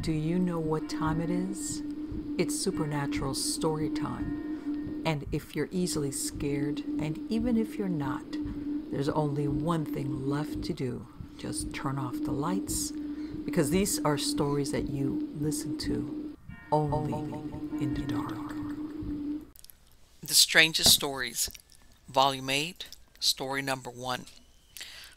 Do you know what time it is? It's supernatural story time. And if you're easily scared, and even if you're not, there's only one thing left to do. Just turn off the lights, because these are stories that you listen to only in the dark. The Strangest Stories, Volume 8, Story Number 1.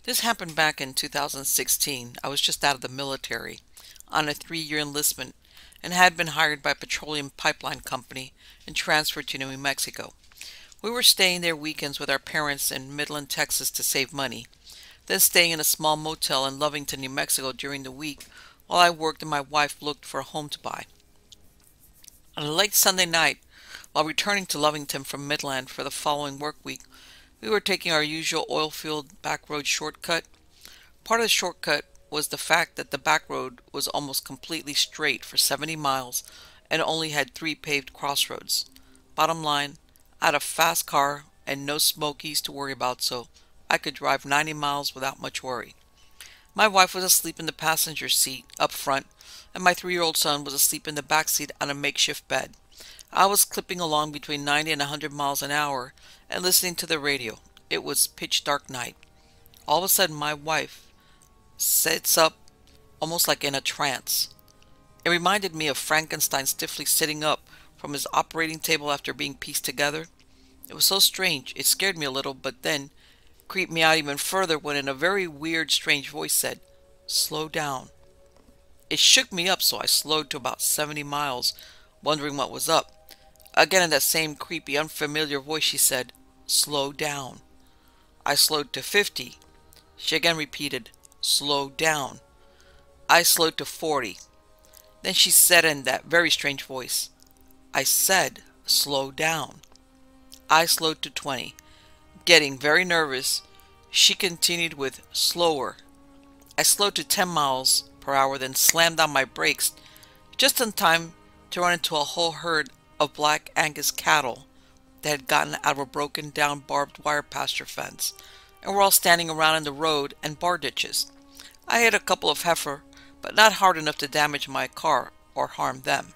This happened back in 2016. I was just out of the military on a 3-year enlistment and had been hired by a petroleum pipeline company and transferred to New Mexico. We were staying there weekends with our parents in Midland, Texas to save money, then staying in a small motel in Lovington, New Mexico during the week while I worked and my wife looked for a home to buy. On a late Sunday night, while returning to Lovington from Midland for the following work week, we were taking our usual oil-filled back road shortcut. Part of the shortcut was the fact that the back road was almost completely straight for 70 miles and only had 3 paved crossroads. Bottom line, I had a fast car and no smokies to worry about, so I could drive 90 miles without much worry. My wife was asleep in the passenger seat up front, and my 3-year-old son was asleep in the back seat on a makeshift bed. I was clipping along between 90 and 100 miles an hour and listening to the radio. It was pitch dark night. All of a sudden, my wife sits up almost like in a trance. It reminded me of Frankenstein stiffly sitting up from his operating table after being pieced together. It was so strange, it scared me a little, but then creeped me out even further when in a very weird, strange voice said, "Slow down." It shook me up, so I slowed to about 70 miles, wondering what was up. Again in that same creepy, unfamiliar voice she said, "Slow down." I slowed to 50. She again repeated, "Slow down." I slowed to 40. Then she said in that very strange voice, "I said, slow down." I slowed to 20. Getting very nervous, she continued with "slower." I slowed to 10 miles per hour, then slammed on my brakes just in time to run into a whole herd of black Angus cattle that had gotten out of a broken down barbed wire pasture fence and were all standing around in the road and bar ditches. I hit a couple of heifer, but not hard enough to damage my car or harm them.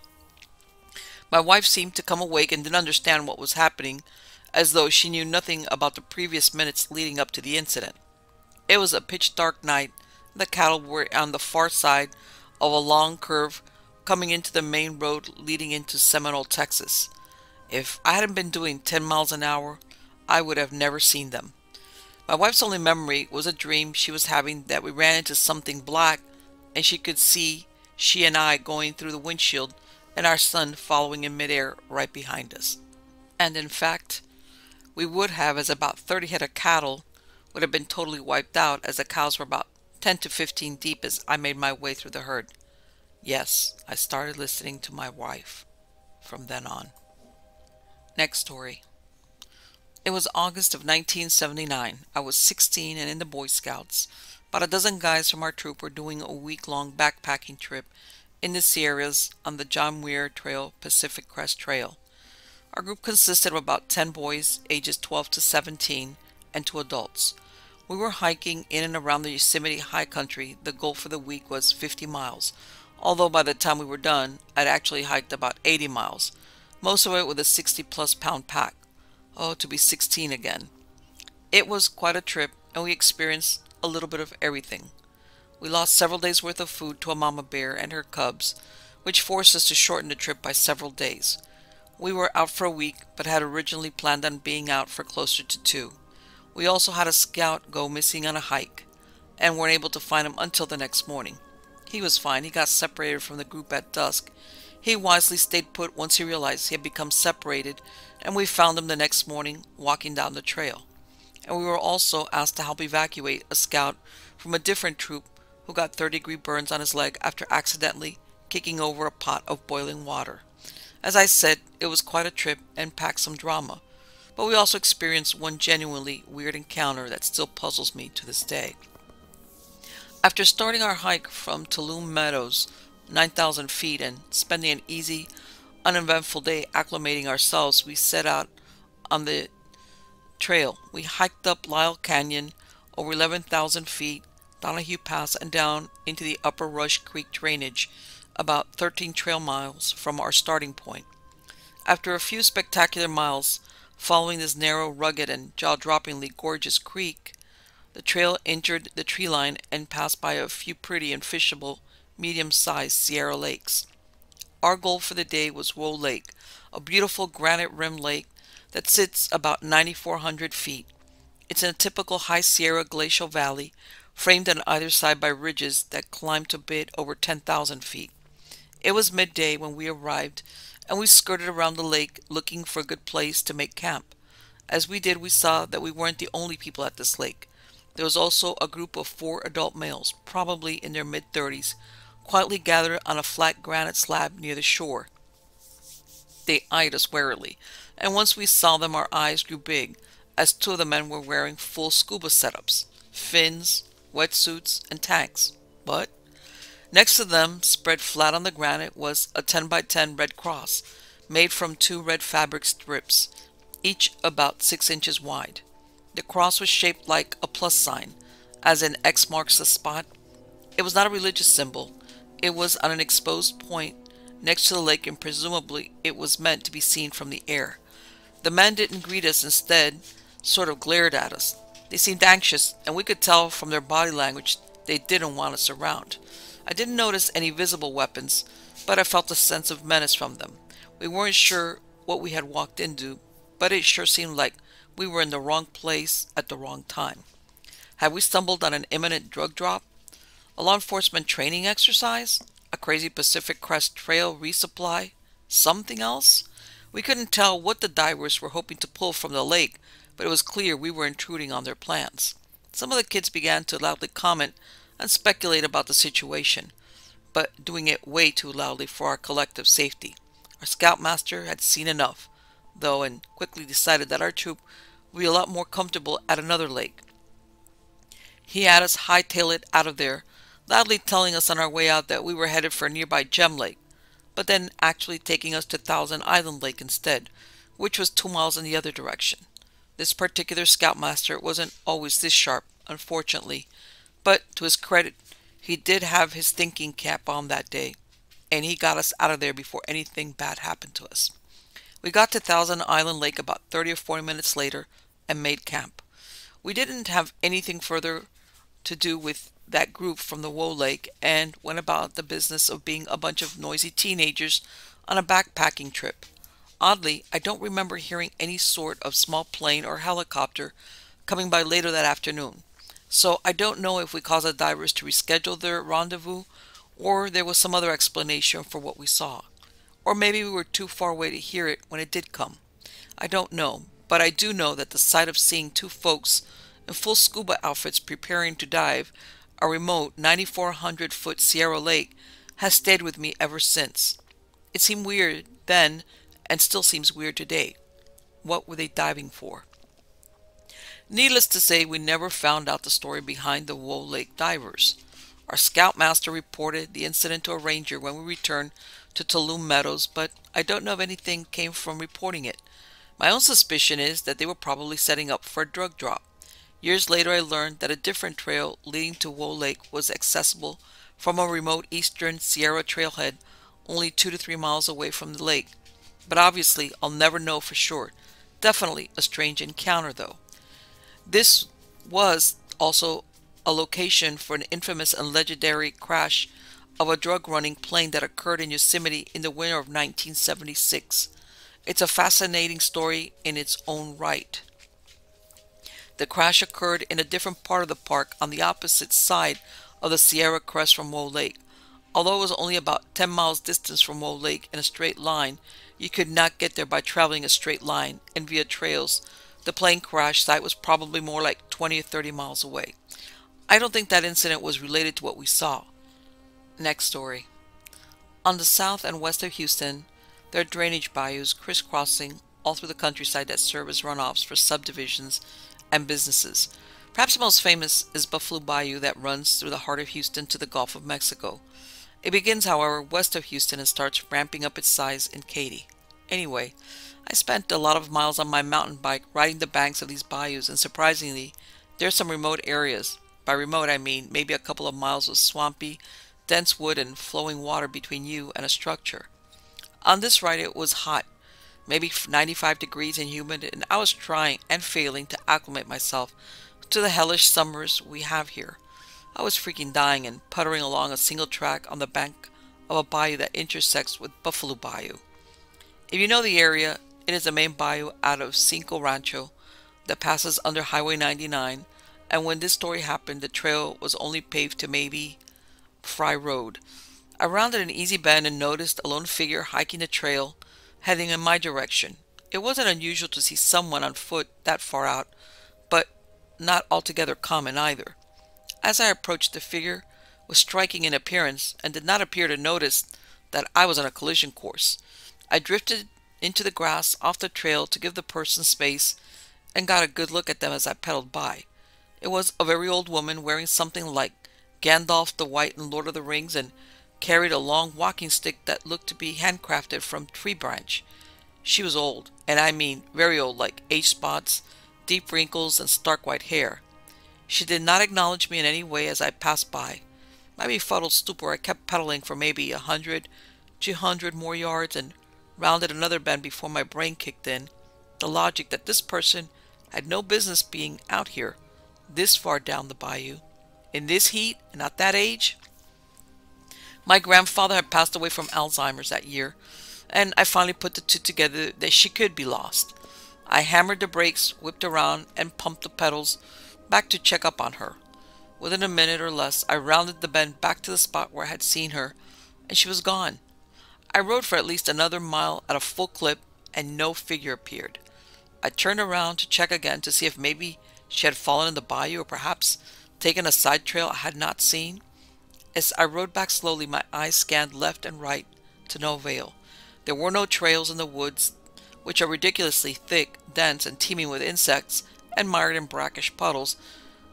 My wife seemed to come awake and didn't understand what was happening, as though she knew nothing about the previous minutes leading up to the incident. It was a pitch dark night. The cattle were on the far side of a long curve coming into the main road leading into Seminole, Texas. If I hadn't been doing 10 miles an hour, I would have never seen them. My wife's only memory was a dream she was having that we ran into something black and she could see she and I going through the windshield and our son following in midair right behind us. And in fact, we would have, as about 30 head of cattle would have been totally wiped out, as the cows were about 10 to 15 deep as I made my way through the herd. Yes, I started listening to my wife from then on. Next story. It was August of 1979. I was 16 and in the Boy Scouts. About a dozen guys from our troop were doing a week-long backpacking trip in the Sierras on the John Muir Trail Pacific Crest Trail. Our group consisted of about 10 boys, ages 12 to 17, and 2 adults. We were hiking in and around the Yosemite High Country. The goal for the week was 50 miles, although by the time we were done, I'd actually hiked about 80 miles, most of it with a 60-plus pound pack. Oh, to be 16 again. It was quite a trip, and we experienced a little bit of everything. We lost several days' worth of food to a mama bear and her cubs, which forced us to shorten the trip by several days. We were out for a week, but had originally planned on being out for closer to 2. We also had a scout go missing on a hike, and weren't able to find him until the next morning. He was fine. He got separated from the group at dusk. He wisely stayed put once he realized he had become separated, and we found him the next morning walking down the trail. And we were also asked to help evacuate a scout from a different troop who got third-degree burns on his leg after accidentally kicking over a pot of boiling water. As I said, it was quite a trip and packed some drama, but we also experienced one genuinely weird encounter that still puzzles me to this day. After starting our hike from Tulum Meadows, 9,000 feet, and spending an easy, uneventful day acclimating ourselves, we set out on the trail. We hiked up Lyle Canyon over 11,000 feet, Donahue Pass, and down into the upper Rush Creek drainage about 13 trail miles from our starting point. After a few spectacular miles following this narrow, rugged, and jaw-droppingly gorgeous creek, the trail entered the tree line and passed by a few pretty and fishable medium-sized Sierra lakes. Our goal for the day was Woe Lake, a beautiful granite-rimmed lake that sits about 9,400 feet. It's in a typical high Sierra glacial valley, framed on either side by ridges that climb to a bit over 10,000 feet. It was midday when we arrived, and we skirted around the lake looking for a good place to make camp. As we did, we saw that we weren't the only people at this lake. There was also a group of 4 adult males, probably in their mid-30s, quietly gathered on a flat granite slab near the shore. They eyed us warily, and once we saw them our eyes grew big, as 2 of the men were wearing full scuba setups, fins, wetsuits, and tanks. But next to them, spread flat on the granite, was a 10 by 10 red cross, made from 2 red fabric strips, each about 6 inches wide. The cross was shaped like a plus sign, as in X marks the spot. It was not a religious symbol. It was on an exposed point next to the lake, and presumably it was meant to be seen from the air. The men didn't greet us, instead sort of glared at us. They seemed anxious, and we could tell from their body language they didn't want us around. I didn't notice any visible weapons, but I felt a sense of menace from them. We weren't sure what we had walked into, but it sure seemed like we were in the wrong place at the wrong time. Had we stumbled on an imminent drug drop? A law enforcement training exercise? A crazy Pacific Crest Trail resupply? Something else? We couldn't tell what the divers were hoping to pull from the lake, but it was clear we were intruding on their plans. Some of the kids began to loudly comment and speculate about the situation, but doing it way too loudly for our collective safety. Our scoutmaster had seen enough, though, and quickly decided that our troop would be a lot more comfortable at another lake. He had us hightail it out of there, loudly telling us on our way out that we were headed for a nearby Gem Lake, but then actually taking us to Thousand Island Lake instead, which was 2 miles in the other direction. This particular scoutmaster wasn't always this sharp, unfortunately, but to his credit, he did have his thinking cap on that day, and he got us out of there before anything bad happened to us. We got to Thousand Island Lake about 30 or 40 minutes later and made camp. We didn't have anything further to do with that group from the Woe Lake and went about the business of being a bunch of noisy teenagers on a backpacking trip. Oddly, I don't remember hearing any sort of small plane or helicopter coming by later that afternoon, so I don't know if we caused the divers to reschedule their rendezvous or there was some other explanation for what we saw. Or maybe we were too far away to hear it when it did come. I don't know, but I do know that the sight of seeing 2 folks in full scuba outfits preparing to dive a remote 9,400-foot Sierra Lake has stayed with me ever since. It seemed weird then and still seems weird today. What were they diving for? Needless to say, we never found out the story behind the Woe Lake divers. Our scoutmaster reported the incident to a ranger when we returned to Tulum Meadows, but I don't know if anything came from reporting it. My own suspicion is that they were probably setting up for a drug drop. Years later, I learned that a different trail leading to Woe Lake was accessible from a remote eastern Sierra trailhead only 2 to 3 miles away from the lake. But obviously, I'll never know for sure. Definitely a strange encounter, though. This was also a location for an infamous and legendary crash of a drug-running plane that occurred in Yosemite in the winter of 1976. It's a fascinating story in its own right. The crash occurred in a different part of the park on the opposite side of the Sierra Crest from Woe Lake. Although it was only about 10 miles distance from Woe Lake in a straight line, you could not get there by traveling a straight line and via trails. The plane crash site was probably more like 20 or 30 miles away. I don't think that incident was related to what we saw. Next story. On the south and west of Houston, there are drainage bayous crisscrossing all through the countryside that serve as runoffs for subdivisions and businesses. Perhaps the most famous is Buffalo Bayou that runs through the heart of Houston to the Gulf of Mexico. It begins, however, west of Houston and starts ramping up its size in Katy. Anyway, I spent a lot of miles on my mountain bike riding the banks of these bayous, and surprisingly, there are some remote areas. By remote, I mean maybe a couple of miles of swampy, dense wood and flowing water between you and a structure. On this ride it was hot, maybe 95 degrees and humid, and I was trying and failing to acclimate myself to the hellish summers we have here. I was freaking dying and puttering along a single track on the bank of a bayou that intersects with Buffalo Bayou. If you know the area, it is the main bayou out of Cinco Rancho that passes under Highway 99, and when this story happened, the trail was only paved to maybe Fry Road. I rounded an easy bend and noticed a lone figure hiking the trail, heading in my direction. It wasn't unusual to see someone on foot that far out, but not altogether common either. As I approached, the figure was striking in appearance and did not appear to notice that I was on a collision course. I drifted into the grass off the trail to give the person space and got a good look at them as I pedaled by. It was a very old woman wearing something like Gandalf the White in Lord of the Rings and carried a long walking stick that looked to be handcrafted from tree branch. She was old, and I mean very old, like age spots, deep wrinkles, and stark white hair. She did not acknowledge me in any way as I passed by. My befuddled stupor, I kept pedaling for maybe 100, 200 more yards and rounded another bend before my brain kicked in the logic that this person had no business being out here, this far down the bayou, in this heat and at that age. My grandfather had passed away from Alzheimer's that year, and I finally put the two together that she could be lost. I hammered the brakes, whipped around, and pumped the pedals back to check up on her. Within a minute or less, I rounded the bend back to the spot where I had seen her, and she was gone. I rode for at least another mile at a full clip, and no figure appeared. I turned around to check again to see if maybe she had fallen in the bayou or perhaps taken a side trail I had not seen. As I rode back slowly, my eyes scanned left and right to no avail. There were no trails in the woods, which are ridiculously thick, dense, and teeming with insects and mired in brackish puddles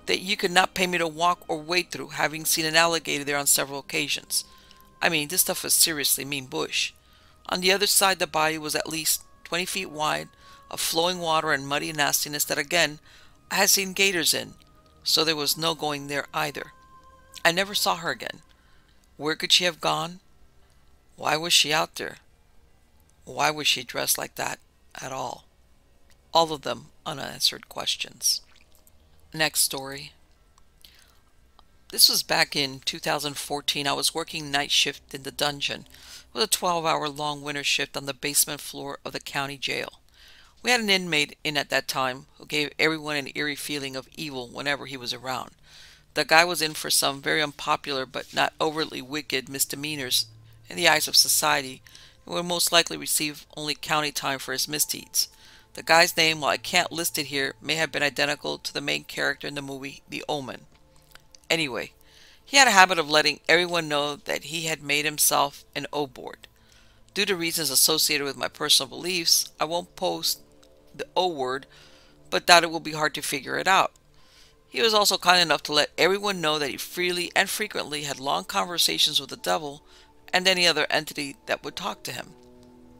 that you could not pay me to walk or wade through, having seen an alligator there on several occasions. I mean, this stuff was seriously mean bush. On the other side, the bayou was at least 20 feet wide, of flowing water and muddy nastiness that again I had seen gators in, so there was no going there either. I never saw her again. Where could she have gone? Why was she out there? Why was she dressed like that at all? All of them unanswered questions. Next story. This was back in 2014. I was working night shift in the dungeon. It was a 12-hour long winter shift on the basement floor of the county jail. We had an inmate in at that time who gave everyone an eerie feeling of evil whenever he was around. The guy was in for some very unpopular but not overtly wicked misdemeanors in the eyes of society and would most likely receive only county time for his misdeeds. The guy's name, while I can't list it here, may have been identical to the main character in the movie The Omen. Anyway, he had a habit of letting everyone know that he had made himself an O-board. Due to reasons associated with my personal beliefs, I won't post the O word, but that it will be hard to figure it out. He was also kind enough to let everyone know that he freely and frequently had long conversations with the devil and any other entity that would talk to him.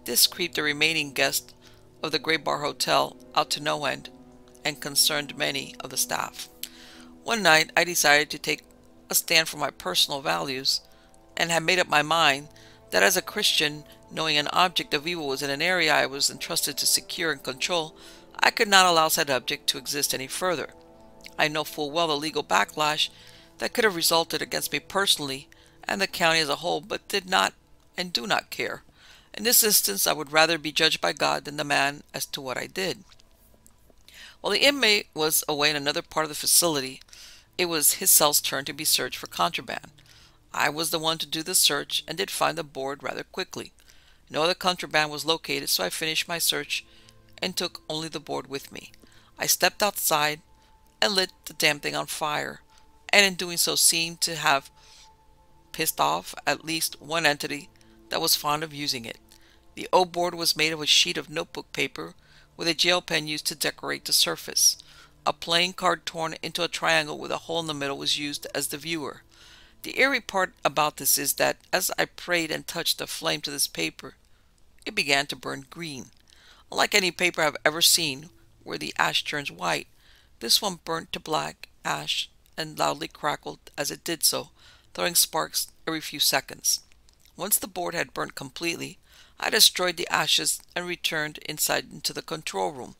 This creeped the remaining guests of the Gray Bar Hotel out to no end and concerned many of the staff. One night I decided to take a stand for my personal values and had made up my mind that as a Christian, knowing an object of evil was in an area I was entrusted to secure and control, I could not allow said object to exist any further. I know full well the legal backlash that could have resulted against me personally and the county as a whole, but did not and do not care. In this instance, I would rather be judged by God than the man as to what I did. While the inmate was away in another part of the facility, it was his cell's turn to be searched for contraband. I was the one to do the search and did find the board rather quickly. No other contraband was located, so I finished my search and took only the board with me. I stepped outside and lit the damn thing on fire, and in doing so seemed to have pissed off at least one entity that was fond of using it. The O-board was made of a sheet of notebook paper with a gel pen used to decorate the surface. A playing card torn into a triangle with a hole in the middle was used as the viewer. The eerie part about this is that as I prayed and touched the flame to this paper, it began to burn green. Unlike any paper I've ever seen where the ash turns white, this one burnt to black ash and loudly crackled as it did so. throwing sparks every few seconds. Once the board had burnt completely, I destroyed the ashes and returned inside into the control room.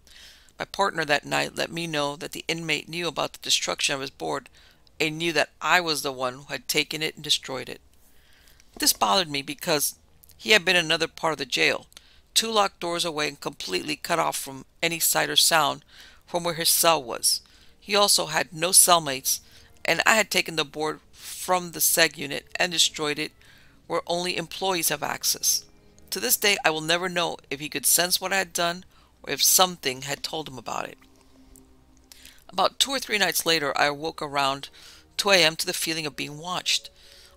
My partner that night let me know that the inmate knew about the destruction of his board and knew that I was the one who had taken it and destroyed it. This bothered me because he had been in another part of the jail, 2 locked doors away and completely cut off from any sight or sound from where his cell was. He also had no cellmates, and I had taken the board from the seg unit and destroyed it where only employees have access. To this day, I will never know if he could sense what I had done or if something had told him about it. About 2 or 3 nights later, I awoke around 2 a.m. to the feeling of being watched.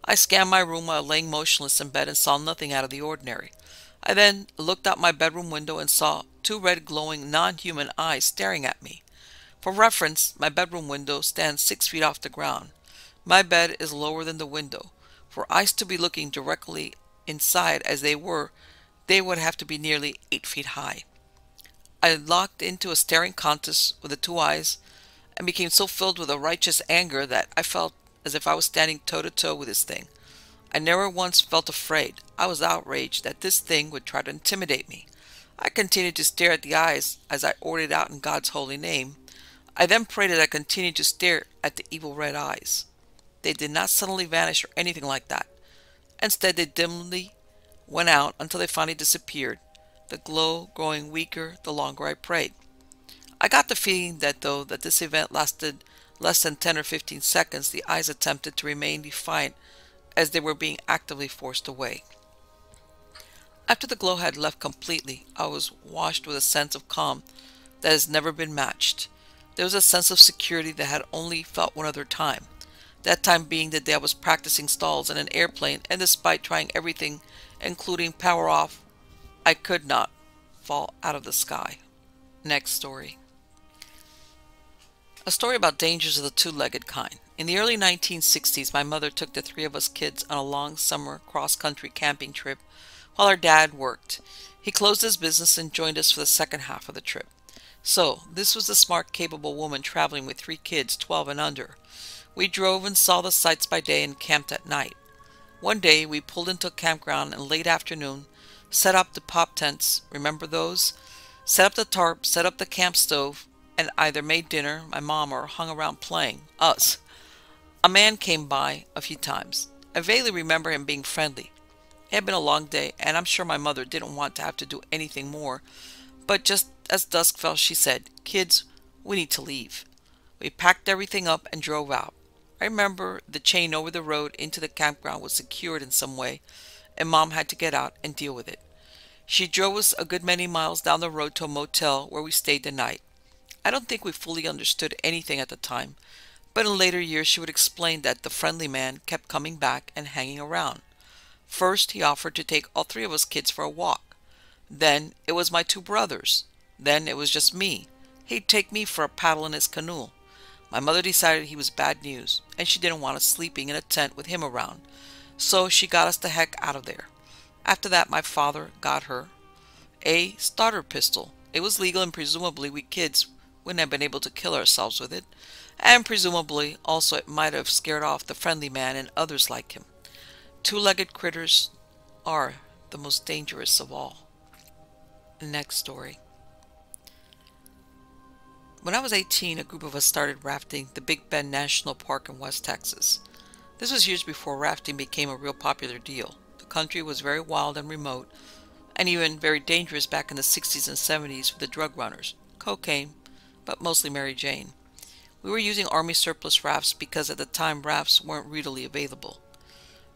I scanned my room while laying motionless in bed and saw nothing out of the ordinary. I then looked out my bedroom window and saw 2 red glowing non-human eyes staring at me. For reference, my bedroom window stands 6 feet off the ground. My bed is lower than the window. For eyes to be looking directly inside as they would have to be nearly 8 feet high. I locked into a staring contest with the 2 eyes and became so filled with a righteous anger that I felt as if I was standing toe-to-toe with this thing. I never once felt afraid. I was outraged that this thing would try to intimidate me. I continued to stare at the eyes as I ordered out in God's holy name. I then prayed as I continued to stare at the evil red eyes. They did not suddenly vanish or anything like that. Instead, they dimly went out until they finally disappeared, the glow growing weaker the longer I prayed. I got the feeling that though that this event lasted less than 10 or 15 seconds, the eyes attempted to remain defiant as they were being actively forced away. After the glow had left completely, I was washed with a sense of calm that has never been matched. There was a sense of security that I had only felt one other time. That time being the day I was practicing stalls in an airplane, and despite trying everything, including power off, I could not fall out of the sky. Next story. A story about dangers of the 2-legged kind. In the early 1960s, my mother took the 3 of us kids on a long summer cross-country camping trip while our dad worked. He closed his business and joined us for the second half of the trip. So, this was the smart, capable woman traveling with 3 kids, 12 and under. We drove and saw the sights by day and camped at night. One day, we pulled into a campground in late afternoon, set up the pop tents, remember those? Set up the tarp, set up the camp stove, and either made dinner, my mom, or hung around playing, us. A man came by a few times. I vaguely remember him being friendly. It had been a long day, and I'm sure my mother didn't want to have to do anything more, but just as dusk fell, she said, "Kids, we need to leave." We packed everything up and drove out. I remember the chain over the road into the campground was secured in some way, and Mom had to get out and deal with it. She drove us a good many miles down the road to a motel where we stayed the night. I don't think we fully understood anything at the time, but in later years she would explain that the friendly man kept coming back and hanging around. First, he offered to take all 3 of us kids for a walk. Then, it was my 2 brothers. Then, it was just me. He'd take me for a paddle in his canoe. My mother decided he was bad news, and she didn't want us sleeping in a tent with him around, so she got us the heck out of there. After that, my father got her a starter pistol. It was legal, and presumably we kids wouldn't have been able to kill ourselves with it, and presumably also it might have scared off the friendly man and others like him. 2-legged critters are the most dangerous of all. Next story. When I was 18, a group of us started rafting the Big Bend National Park in West Texas. This was years before rafting became a real popular deal. The country was very wild and remote, and even very dangerous back in the 60s and 70s for the drug runners. Cocaine, but mostly Mary Jane. We were using Army surplus rafts because at the time rafts weren't readily available.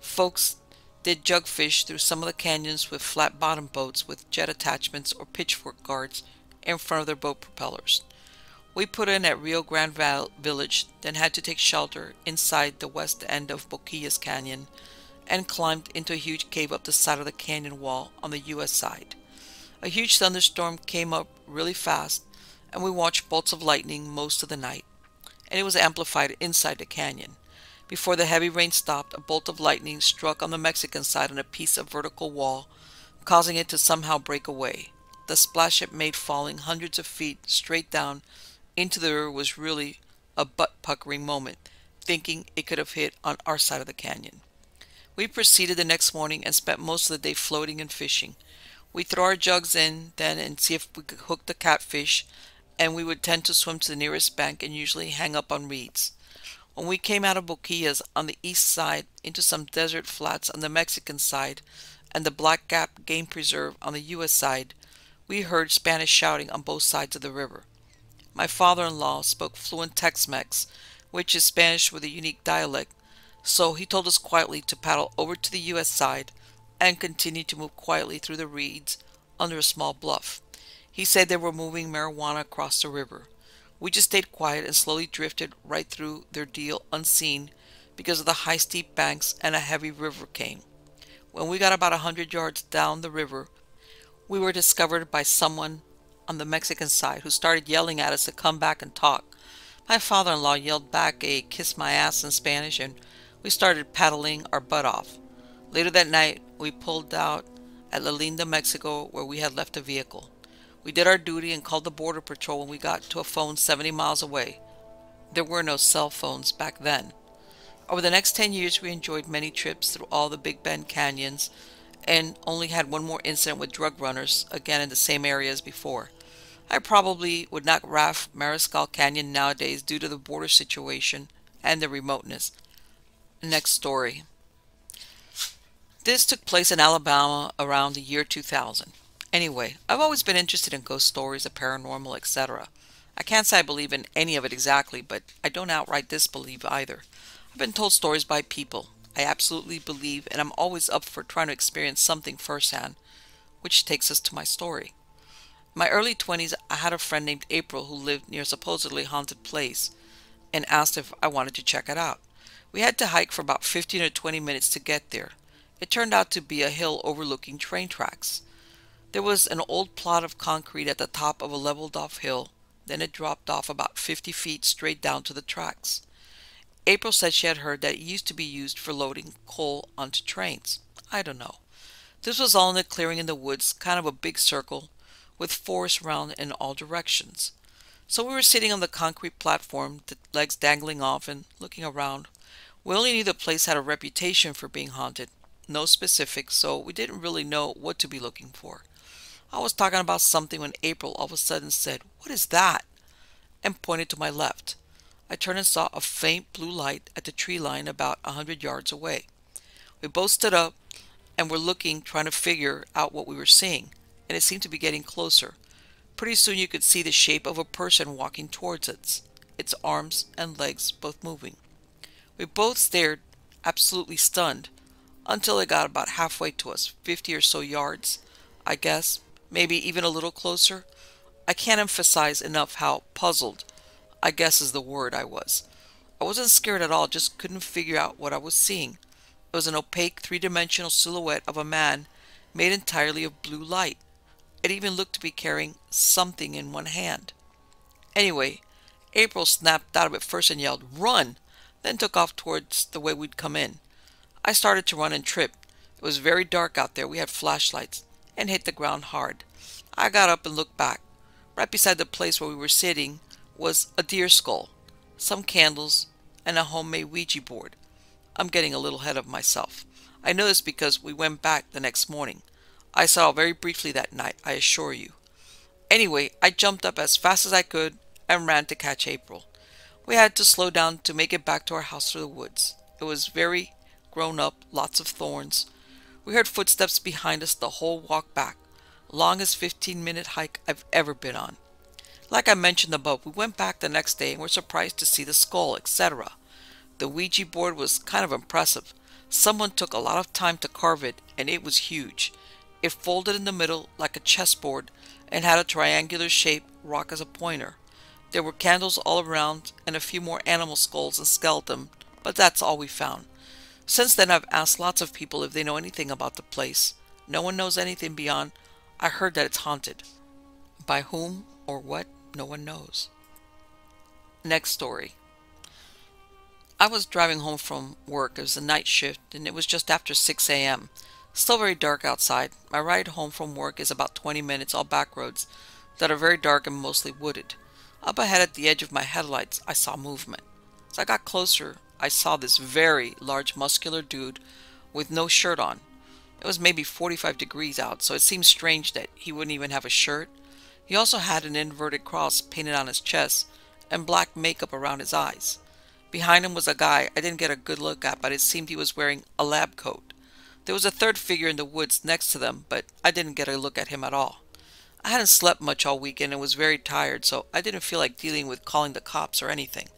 Folks did jugfish through some of the canyons with flat-bottom boats with jet attachments or pitchfork guards in front of their boat propellers. We put in at Rio Grande Village, then had to take shelter inside the west end of Boquillas Canyon and climbed into a huge cave up the side of the canyon wall on the U.S. side. A huge thunderstorm came up really fast, and we watched bolts of lightning most of the night, and it was amplified inside the canyon. Before the heavy rain stopped, a bolt of lightning struck on the Mexican side on a piece of vertical wall, causing it to somehow break away. The splash it made falling hundreds of feet straight down into the river was really a butt-puckering moment. thinking it could have hit on our side of the canyon. We proceeded the next morning and spent most of the day floating and fishing. We throw our jugs in then and see if we could hook the catfish, and we would tend to swim to the nearest bank and usually hang up on reeds. When we came out of Boquillas on the east side into some desert flats on the Mexican side and the Black Gap Game Preserve on the U.S. side, we heard Spanish shouting on both sides of the river. My father-in-law spoke fluent Tex-Mex, which is Spanish with a unique dialect, so he told us quietly to paddle over to the U.S. side and continue to move quietly through the reeds under a small bluff. He said they were moving marijuana across the river. We just stayed quiet and slowly drifted right through their deal unseen because of the high steep banks and a heavy river came. When we got about 100 yards down the river, we were discovered by someone on the Mexican side who started yelling at us to come back and talk. My father-in-law yelled back a "kiss my ass" in Spanish, and we started paddling our butt off. Later that night, we pulled out at La Linda, Mexico, where we had left the vehicle. We did our duty and called the Border Patrol when we got to a phone 70 miles away. There were no cell phones back then. Over the next 10 years, we enjoyed many trips through all the Big Bend canyons and only had one more incident with drug runners, again in the same area as before. I probably would not raft Mariscal Canyon nowadays due to the border situation and the remoteness. Next story. This took place in Alabama around the year 2000. Anyway, I've always been interested in ghost stories, the paranormal, etc. I can't say I believe in any of it exactly, but I don't outright disbelieve either. I've been told stories by people I absolutely believe, and I'm always up for trying to experience something firsthand, which takes us to my story. In my early 20s, I had a friend named April who lived near a supposedly haunted place and asked if I wanted to check it out. We had to hike for about 15 or 20 minutes to get there. It turned out to be a hill overlooking train tracks. There was an old plot of concrete at the top of a leveled-off hill, then it dropped off about 50 feet straight down to the tracks. April said she had heard that it used to be used for loading coal onto trains. I don't know. This was all in a clearing in the woods, kind of a big circle, with forest around in all directions. So we were sitting on the concrete platform, the legs dangling off and looking around. We only knew the place had a reputation for being haunted. No specifics, so we didn't really know what to be looking for. I was talking about something when April all of a sudden said, "What is that?" and pointed to my left. I turned and saw a faint blue light at the tree line about 100 yards away. We both stood up and were looking, trying to figure out what we were seeing, and it seemed to be getting closer. Pretty soon you could see the shape of a person walking towards it, its arms and legs both moving. We both stared, absolutely stunned, until it got about halfway to us, 50 or so yards, I guess, maybe even a little closer. I can't emphasize enough how puzzled, I guess is the word, I was. I wasn't scared at all, just couldn't figure out what I was seeing. It was an opaque, three-dimensional silhouette of a man made entirely of blue light. It even looked to be carrying something in one hand. Anyway, April snapped out of it first and yelled, "Run!" then took off towards the way we'd come in. I started to run and tripped. It was very dark out there, we had flashlights, and hit the ground hard. I got up and looked back. Right beside the place where we were sitting was a deer skull, some candles, and a homemade Ouija board. I'm getting a little ahead of myself. I know this because we went back the next morning. I saw it very briefly that night, I assure you. Anyway, I jumped up as fast as I could and ran to catch April. We had to slow down to make it back to our house through the woods. It was very grown up, lots of thorns. We heard footsteps behind us the whole walk back. Longest 15-minute hike I've ever been on. Like I mentioned above, we went back the next day and were surprised to see the skull, etc. The Ouija board was kind of impressive. Someone took a lot of time to carve it, and it was huge. It folded in the middle like a chessboard and had a triangular shaped rock as a pointer. There were candles all around and a few more animal skulls and skeleton, but that's all we found. Since then I've asked lots of people if they know anything about the place. No one knows anything beyond, "I heard that it's haunted." By whom or what, no one knows. Next story. I was driving home from work. It was a night shift and it was just after 6 a.m. Still very dark outside. My ride home from work is about 20 minutes, all back roads that are very dark and mostly wooded. Up ahead at the edge of my headlights, I saw movement. As I got closer, I saw this very large muscular dude with no shirt on. It was maybe 45 degrees out, so it seemed strange that he wouldn't even have a shirt. He also had an inverted cross painted on his chest and black makeup around his eyes. Behind him was a guy I didn't get a good look at, but it seemed he was wearing a lab coat. There was a third figure in the woods next to them, but I didn't get a look at him at all. I hadn't slept much all weekend and was very tired, so I didn't feel like dealing with calling the cops or anything.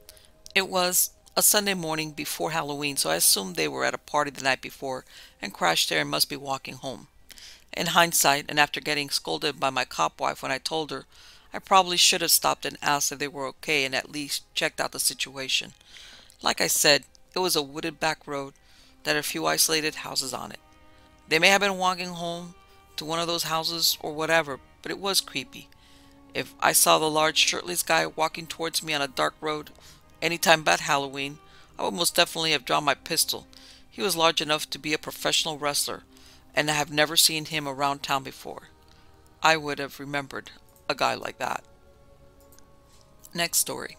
It was a Sunday morning before Halloween, so I assumed they were at a party the night before and crashed there and must be walking home. In hindsight, and after getting scolded by my cop wife when I told her, I probably should have stopped and asked if they were okay and at least checked out the situation. Like I said, it was a wooded back road that had a few isolated houses on it. They may have been walking home to one of those houses or whatever, but it was creepy. If I saw the large shirtless guy walking towards me on a dark road anytime but Halloween, I would most definitely have drawn my pistol. He was large enough to be a professional wrestler, and I have never seen him around town before. I would have remembered a guy like that. Next story.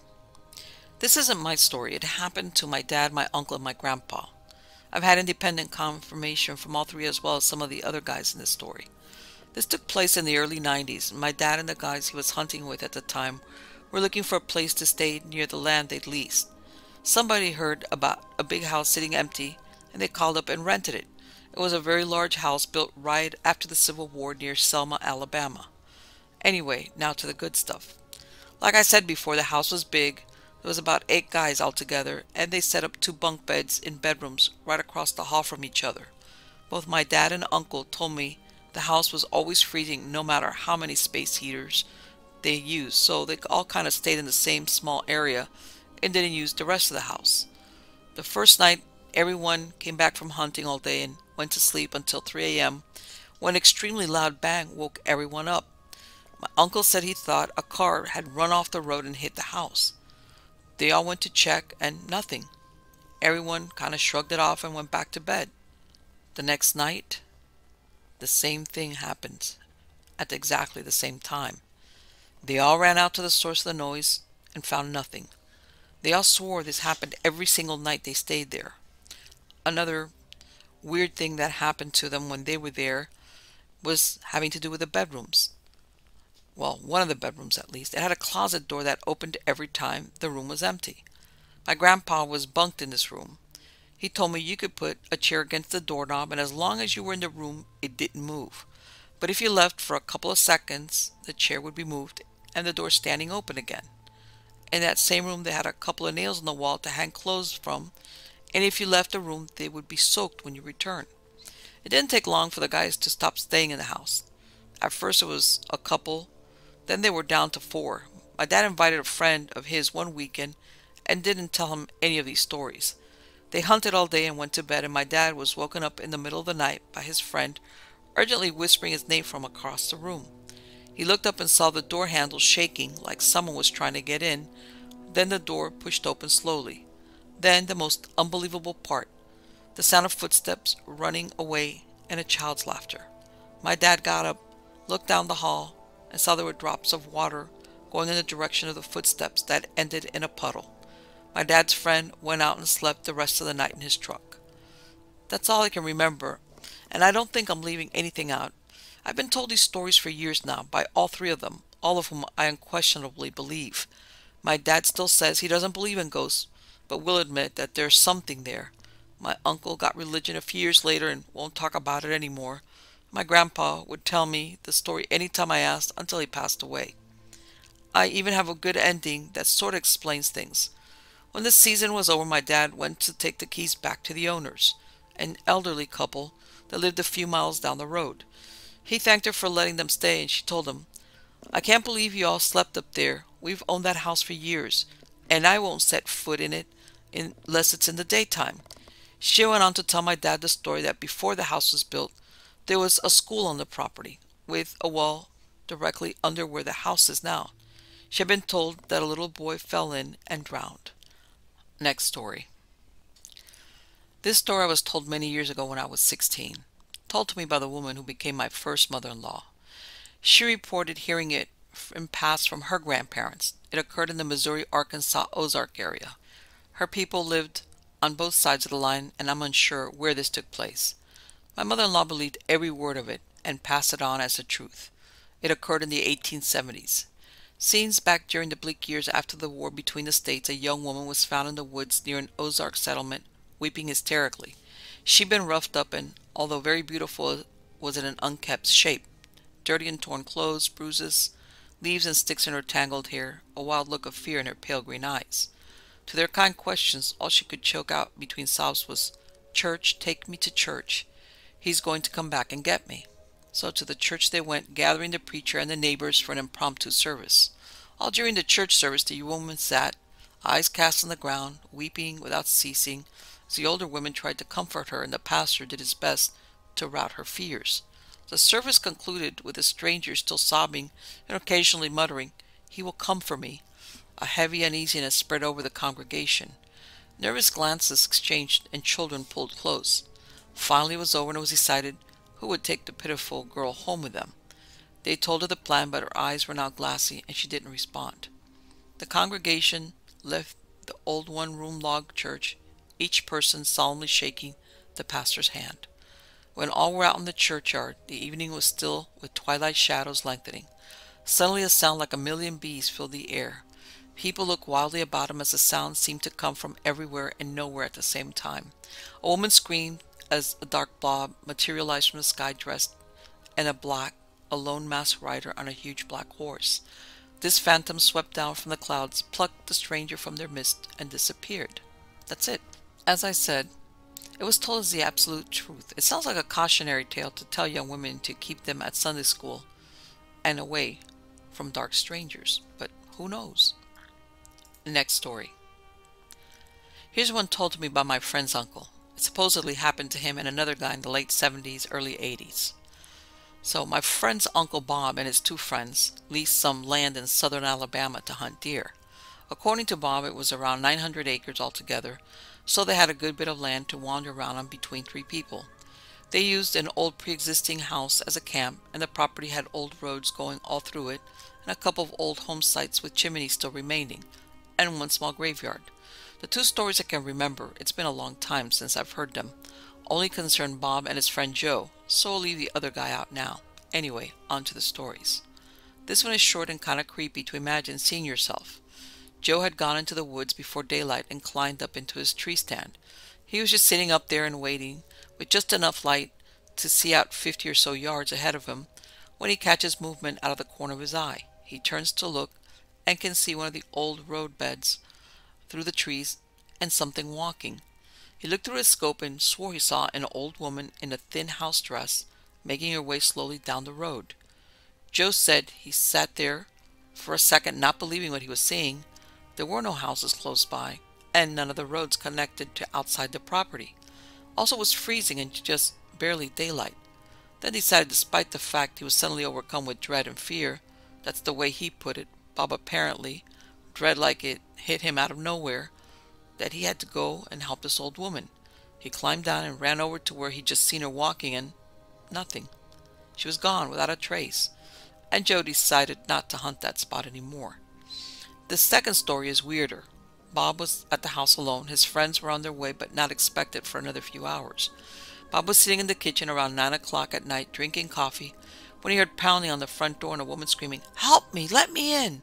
This isn't my story. It happened to my dad, my uncle, and my grandpa. I've had independent confirmation from all three as well as some of the other guys in this story. This took place in the early 90s, and my dad and the guys he was hunting with at the time were looking for a place to stay near the land they'd leased. Somebody heard about a big house sitting empty, and they called up and rented it. It was a very large house built right after the Civil War near Selma, Alabama. Anyway, now to the good stuff. Like I said before, the house was big. There was about 8 guys altogether, and they set up 2 bunk beds in bedrooms right across the hall from each other. Both my dad and uncle told me the house was always freezing no matter how many space heaters they used, so they all kind of stayed in the same small area and didn't use the rest of the house. The first night, everyone came back from hunting all day and went to sleep until 3 a.m. when an extremely loud bang woke everyone up. My uncle said he thought a car had run off the road and hit the house. They all went to check and nothing. Everyone kind of shrugged it off and went back to bed. The next night, the same thing happened at exactly the same time. They all ran out to the source of the noise and found nothing. They all swore this happened every single night they stayed there. Another weird thing that happened to them when they were there was having to do with the bedrooms. Well, one of the bedrooms at least. It had a closet door that opened every time the room was empty. My grandpa was bunked in this room. He told me you could put a chair against the doorknob, and as long as you were in the room, it didn't move. But if you left for a couple of seconds, the chair would be moved and the door standing open again. In that same room, they had a couple of nails on the wall to hang clothes from, and if you left the room, they would be soaked when you returned. It didn't take long for the guys to stop staying in the house. At first, it was a couple, then they were down to 4. My dad invited a friend of his one weekend and didn't tell him any of these stories. They hunted all day and went to bed, and my dad was woken up in the middle of the night by his friend urgently whispering his name from across the room. He looked up and saw the door handle shaking like someone was trying to get in. Then the door pushed open slowly. Then the most unbelievable part, the sound of footsteps running away and a child's laughter. My dad got up, looked down the hall, and saw there were drops of water going in the direction of the footsteps that ended in a puddle. My dad's friend went out and slept the rest of the night in his truck. That's all I can remember, and I don't think I'm leaving anything out. I've been told these stories for years now by all 3 of them, all of whom I unquestionably believe. My dad still says he doesn't believe in ghosts, but will admit that there's something there. My uncle got religion a few years later and won't talk about it anymore. My grandpa would tell me the story anytime I asked until he passed away. I even have a good ending that sort of explains things. When the season was over, my dad went to take the keys back to the owners, an elderly couple that lived a few miles down the road. He thanked her for letting them stay, and she told him, "I can't believe you all slept up there. We've owned that house for years, and I won't set foot in it unless it's in the daytime." She went on to tell my dad the story that before the house was built, there was a school on the property, with a well directly under where the house is now. She had been told that a little boy fell in and drowned. Next story. This story I was told many years ago when I was 16. Told to me by the woman who became my first mother-in-law. She reported hearing it passed from her grandparents. It occurred in the Missouri-Arkansas Ozark area. Her people lived on both sides of the line, and I'm unsure where this took place. My mother-in-law believed every word of it and passed it on as the truth. It occurred in the 1870s. Scenes back during the bleak years after the war between the states, a young woman was found in the woods near an Ozark settlement, weeping hysterically. She'd been roughed up and, although very beautiful, was in an unkempt shape. Dirty and torn clothes, bruises, leaves and sticks in her tangled hair, a wild look of fear in her pale green eyes. To their kind questions, all she could choke out between sobs was, "Church, take me to church. He's going to come back and get me." So to the church they went, gathering the preacher and the neighbors for an impromptu service. All during the church service the woman sat, eyes cast on the ground, weeping without ceasing, as the older women tried to comfort her and the pastor did his best to rout her fears. The service concluded with the stranger still sobbing and occasionally muttering, "He will come for me." A heavy uneasiness spread over the congregation. Nervous glances exchanged and children pulled close. Finally it was over and it was decided who would take the pitiful girl home with them. They told her the plan, but her eyes were now glassy and she didn't respond. The congregation left the old one-room log church, each person solemnly shaking the pastor's hand. When all were out in the churchyard, the evening was still with twilight shadows lengthening. Suddenly a sound like a million bees filled the air. People looked wildly about them as the sound seemed to come from everywhere and nowhere at the same time. A woman screamed as a dark blob materialized from the sky, dressed in a black, a lone masked rider on a huge black horse. This phantom swept down from the clouds, plucked the stranger from their midst, and disappeared. That's it. As I said, it was told as the absolute truth. It sounds like a cautionary tale to tell young women to keep them at Sunday school and away from dark strangers, but who knows? Next story. Here's one told to me by my friend's uncle. It supposedly happened to him and another guy in the late 70s, early 80s. So my friend's Uncle Bob and his two friends leased some land in southern Alabama to hunt deer. According to Bob, it was around 900 acres altogether, so they had a good bit of land to wander around on between three people. They used an old pre-existing house as a camp, and the property had old roads going all through it, and a couple of old home sites with chimneys still remaining, and one small graveyard. The two stories I can remember, it's been a long time since I've heard them, only concern Bob and his friend Joe, so I'll leave the other guy out now. Anyway, on to the stories. This one is short and kind of creepy to imagine seeing yourself. Joe had gone into the woods before daylight and climbed up into his tree stand. He was just sitting up there and waiting, with just enough light to see out 50 or so yards ahead of him, when he catches movement out of the corner of his eye. He turns to look and can see one of the old road beds through the trees and something walking. He looked through his scope and swore he saw an old woman in a thin house dress making her way slowly down the road. Joe said he sat there for a second not believing what he was seeing. There were no houses close by, and none of the roads connected to outside the property. Also it was freezing and just barely daylight. Then decided, despite the fact he was suddenly overcome with dread and fear, that's the way he put it, Bob apparently, dread like it hit him out of nowhere, that he had to go and help this old woman. He climbed down and ran over to where he'd just seen her walking, and nothing. She was gone without a trace, and Joe decided not to hunt that spot anymore. The second story is weirder. Bob was at the house alone. His friends were on their way, but not expected for another few hours. Bob was sitting in the kitchen around 9 o'clock at night, drinking coffee, when he heard pounding on the front door and a woman screaming, "Help me! Let me in!"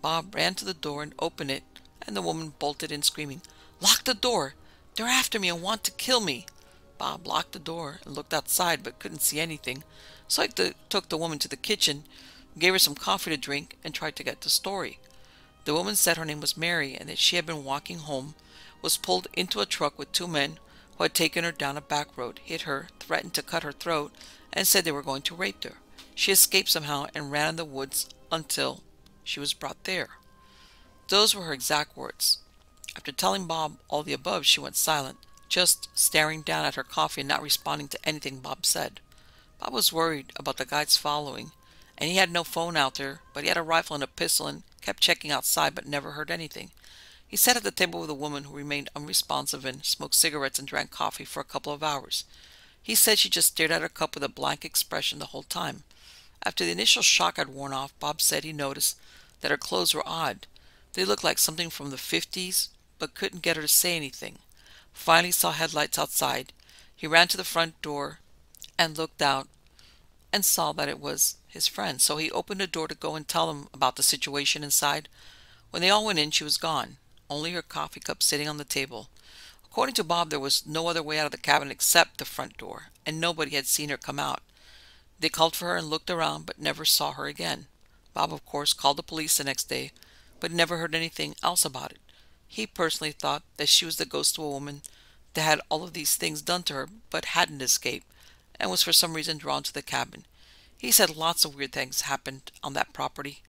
Bob ran to the door and opened it, and the woman bolted in screaming, "Lock the door! They're after me and want to kill me!" Bob locked the door and looked outside but couldn't see anything, so he took the woman to the kitchen, gave her some coffee to drink, and tried to get the story. The woman said her name was Mary and that she had been walking home, was pulled into a truck with two men who had taken her down a back road, hit her, threatened to cut her throat, and said they were going to rape her. She escaped somehow and ran in the woods until she was brought there. Those were her exact words. After telling Bob all the above, she went silent, just staring down at her coffee and not responding to anything Bob said. Bob was worried about the guys following, and he had no phone out there, but he had a rifle and a pistol and kept checking outside but never heard anything. He sat at the table with a woman who remained unresponsive and smoked cigarettes and drank coffee for a couple of hours. He said she just stared at her cup with a blank expression the whole time. After the initial shock had worn off, Bob said he noticed that her clothes were odd. They looked like something from the 50s, but couldn't get her to say anything. Finally saw headlights outside. He ran to the front door and looked out and saw that it was his friend. So he opened the door to go and tell them about the situation inside. When they all went in, she was gone, only her coffee cup sitting on the table. According to Bob, there was no other way out of the cabin except the front door, and nobody had seen her come out. They called for her and looked around, but never saw her again. Bob, of course, called the police the next day, but never heard anything else about it. He personally thought that she was the ghost of a woman that had all of these things done to her, but hadn't escaped, and was for some reason drawn to the cabin. He said lots of weird things happened on that property.